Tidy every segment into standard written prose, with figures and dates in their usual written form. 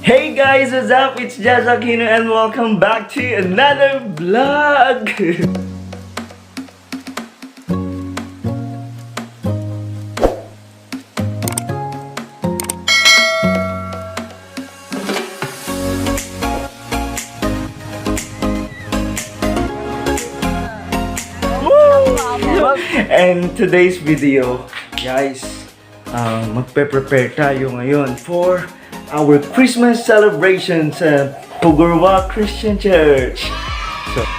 Hey guys, what's up? It's Jazz Aquino and welcome back to another vlog! And today's video, guys, magpe-prepare tayo ngayon for our Christmas celebration sa Pugurwa Christian Church.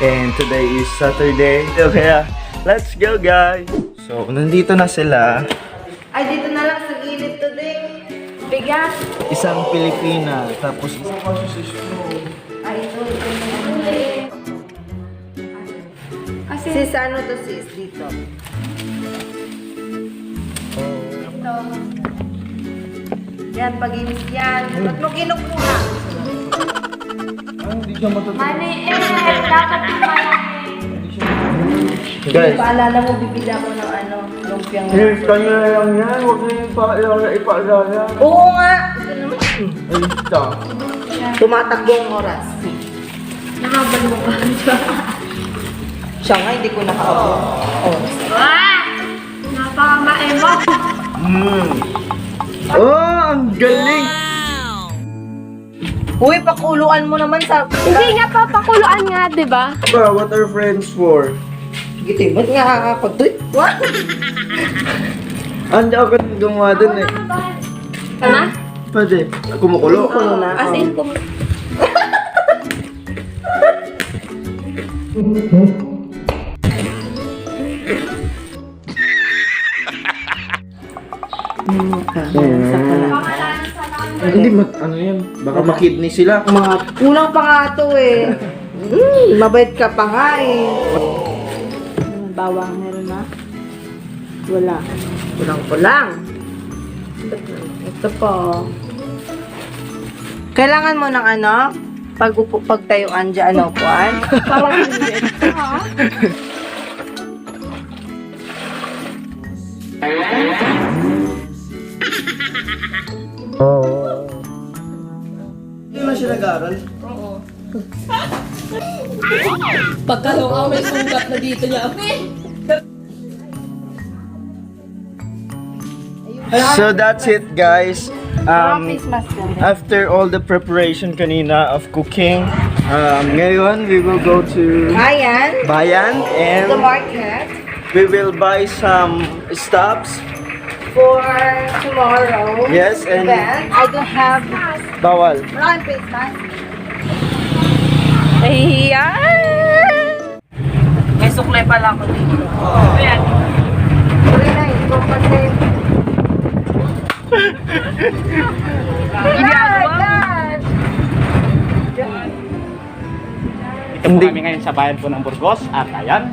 And today is Saturday. Kaya, let's go guys! So, nandito na sila. Ay, dito na lang sa gilid today. Bigas. Isang Pilipina, tapos Ay, ito. Kasi... Sis, ano to sis? Dito. Ito. Yan, pag-inis yan. Ba't mo kinukuha? hindi siya matutunan. Mani, dapat yung malaki. Guys, Paalala mo, bibila ko ng ano, lumpiang. kanya lang yan. Huwag na yung ipaalala. Oo nga! Ito naman. Ay, ito. Tumatakbo ang oras. Nakabal mo pa siya. Siya nga, hindi ko nakaabot. Oras. Wah! Napaka-maemot. Oh, ang galing! Uy, pakuluan mo naman sa... Hindi nga papakuluan nga, di ba? Ba, what are friends for? Gito, ba't nga pagtuit? What? Andi ako gumawa dun eh. Ano? Pwede. Kumukulo. Kulo na. As in, Hindi ano yan. Baka makidney sila. Mga kulang pa nga to eh. Mabait ka pa nga eh. Bawang meron na? Wala. Kulang-kulang. Ito po. Kailangan mo ng ano? Pagtayuan dyan, ano po? parang hindi. Hindi na siya nag-aaral. Pagkalungaw may sugat na dito niya. So that's it guys. Christmas ka rin. After all the preparation kanina of cooking, ngayon we will go to Ayan. Bayan The and market. we will buy some stuffs. For tomorrow. Yes, and- event. I don't have... Bawal. Wala kang face mask. Ayan! May suklay pala ako dito. Ayan. Sorry na, ito kasi... Ito po kami ngayon sa bayan po ng Burgos at ayan,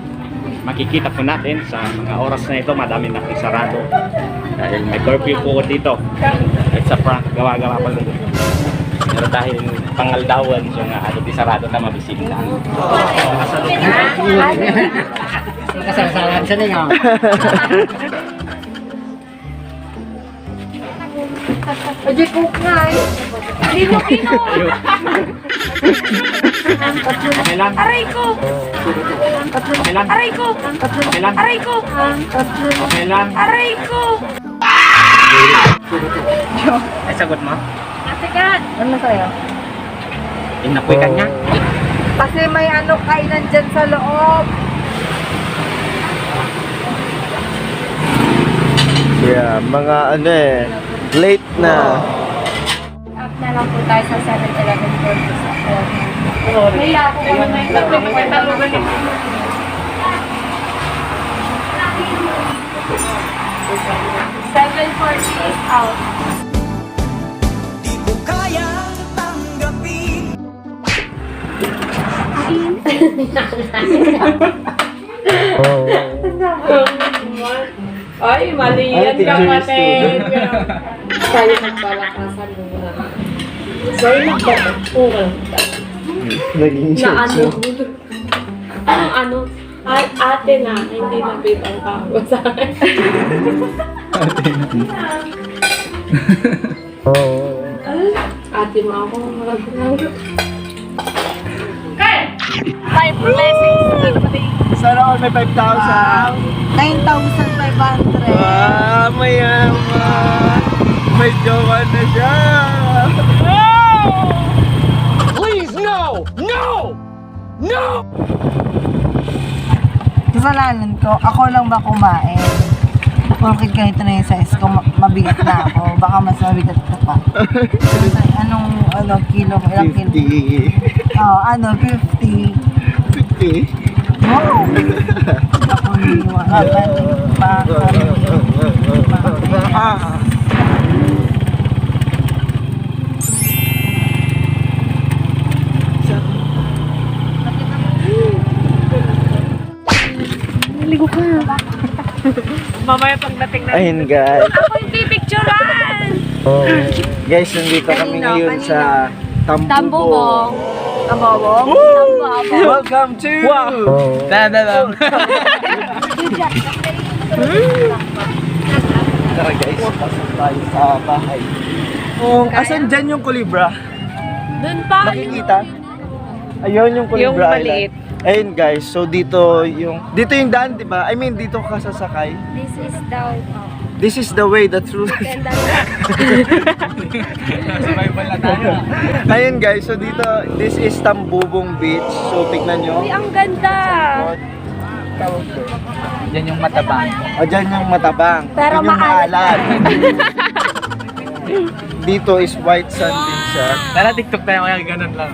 makikita po natin sa mga oras na ito madami na po sarado dahil may curfew po dito. It's a prank, gawa-gawa pa lang. Pero dahil pangaldawan so nga ano di sarado na mabisita. Kasalasalan siya niya. Pwede cook na eh. Lino-kino. Okay lang. Aray ko! Okay lang. Aray ko! Okay lang. Aray ko! Okay lang. Aray ko! Ay sagot mo. Asikat! Ano sa'yo? Inapoy ka niya. Kasi may ano kainan dyan sa loob. Yeah, mga ano eh, late na. Up na lang po tayo sa 7-Eleven for this. Nila ako kung may talugan eh. 7:40 is out. Ay, mali yan kapatid. Tayo nagpalakasan mo na. Sorry, nagpapagpural. Naging Na ano? church. Anong ano? Ay, ate na, hindi nabibang ako sa akin. Oh. Ate mo ako. Five blessings. Sana all may 5,000. 9,500. Mayaman. May jowa na siya. Please, no! No! No! Kasalanan ko, ako lang ba kumain? Bakit ganito na yung size ko? Mabigat na ako. Baka mas mabigat ka pa. Anong kilo? Ilang kilo? 50. Oh, 50. 50. Wow! Ako niwakan. Mamaya pagdating na. Ayun guys. Ako yung pipicturean! Oh. Guys, nandito kami ngayon sa Tambubong. Tambubong? Welcome to... Wow! Tara guys, pasok tayo sa bahay. Asan dyan yung kulibra? Doon pa. Nakikita? Ayun yung kulibra Yung maliit. Island. Ayun guys, so dito yung daan, 'di ba? I mean, dito ka sasakay. This is the This is the way, the truth. Ayun guys, so dito, this is Tambubong Beach. So tignan nyo. Uy, ang ganda! Yan yung matabang. O dyan yung matabang. Pero Yun yung maalat. maalat. Dito is white sand din siya. Tara, TikTok tayo kaya ganun lang.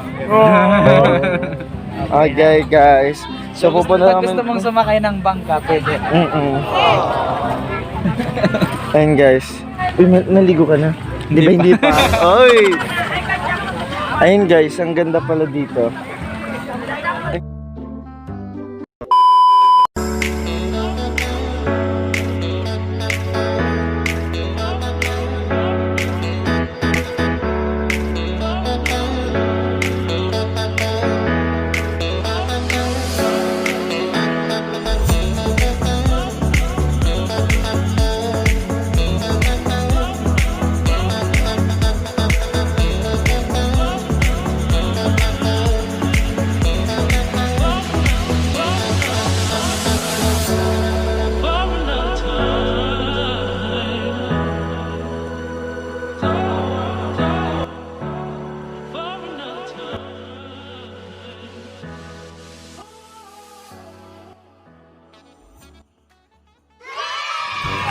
Okay guys. So pupunta namin. sumakay ng bangka, pwede. Ayun guys. Uy, naligo ka na? Di ba hindi pa? Oy! Ayun guys, ang ganda pala dito.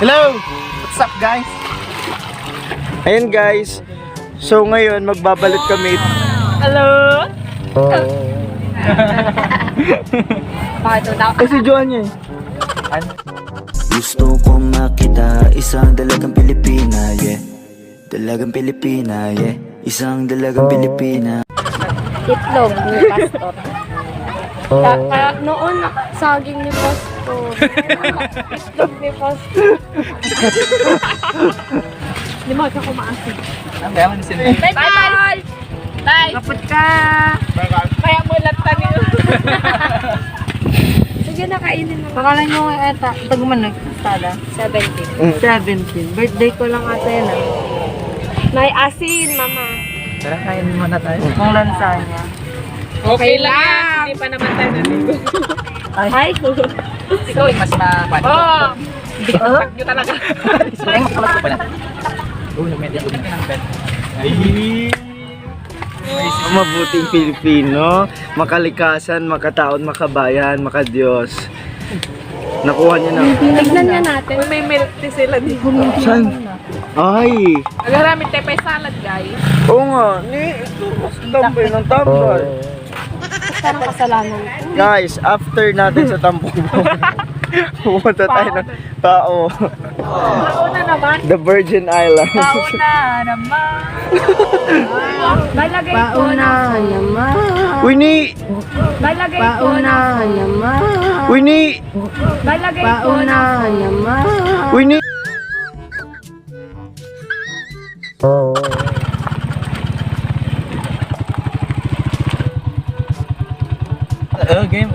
Hello! What's up guys? Ayun guys. So ngayon magbabalik kami. Hello? Bakit daw? Si Joan niya. Gusto ko makita isang dalagang Pilipina, yeah. Dalagang Pilipina, yeah. Isang dalagang Pilipina. Itlog ni Pastor. Kaya noon, saging ni Pastor. Itlog ni Pastor. Hindi mo ako kumaasin. Bye-bye! Bye! Kapag ka! Kaya mo latan yun. Sige na, kainin mo. Pakalan nyo nga ata. Taguman nagkastada. 17. 17. Birthday ko lang ata yan ah. May asin, mama. Tara, kain muna tayo. Kung lansanya. Okay lang. Hindi pa naman tayo naligo. Ay! Ikaw mas mapano. Oo. Hindi ko nyo talaga. Ay, makalat ko pala. Nag-medit ko ng bed. Mabuting Pilipino, makalikasan, makataon, makabayan, makadiyos. Nakuha niya na. Tignan nga natin. May milk tea sila dito. Saan? Ay! Nagaramit tayo pa salad, guys. Oo nga, ito, mas tambay ng tambay. Parang kasalanan. Guys, after natin sa Tambubong, pumunta tayo ng Pao, Mauna naman. the Virgin Islands. Mauna naman. Balagay ko Pauna naman. Winnie! Balagay ko Pauna naman. Winnie! Balagay ko Pauna naman. Winnie! Game.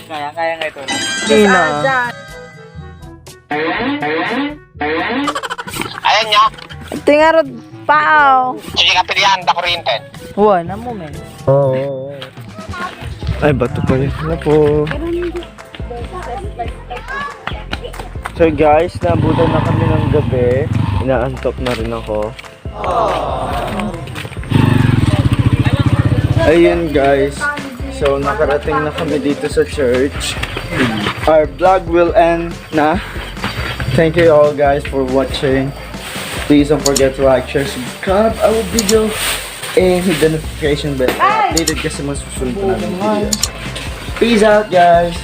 Kaya nga ito. Tina. Ayan niya. Tingarod pao. Sige ka pilihan, da kuryente. Wala mo, men. Oo. Ay, bato pa yun. Ano po? So guys, nabutan na kami ng gabi. Inaantok na rin ako. Ayun guys. So nakarating na kami dito sa church. Our vlog will end na. Thank you all guys for watching. Please don't forget to like, share, subscribe our video, and hit the notification bell. Updated kasi mas susunod na namin videos. Peace out guys!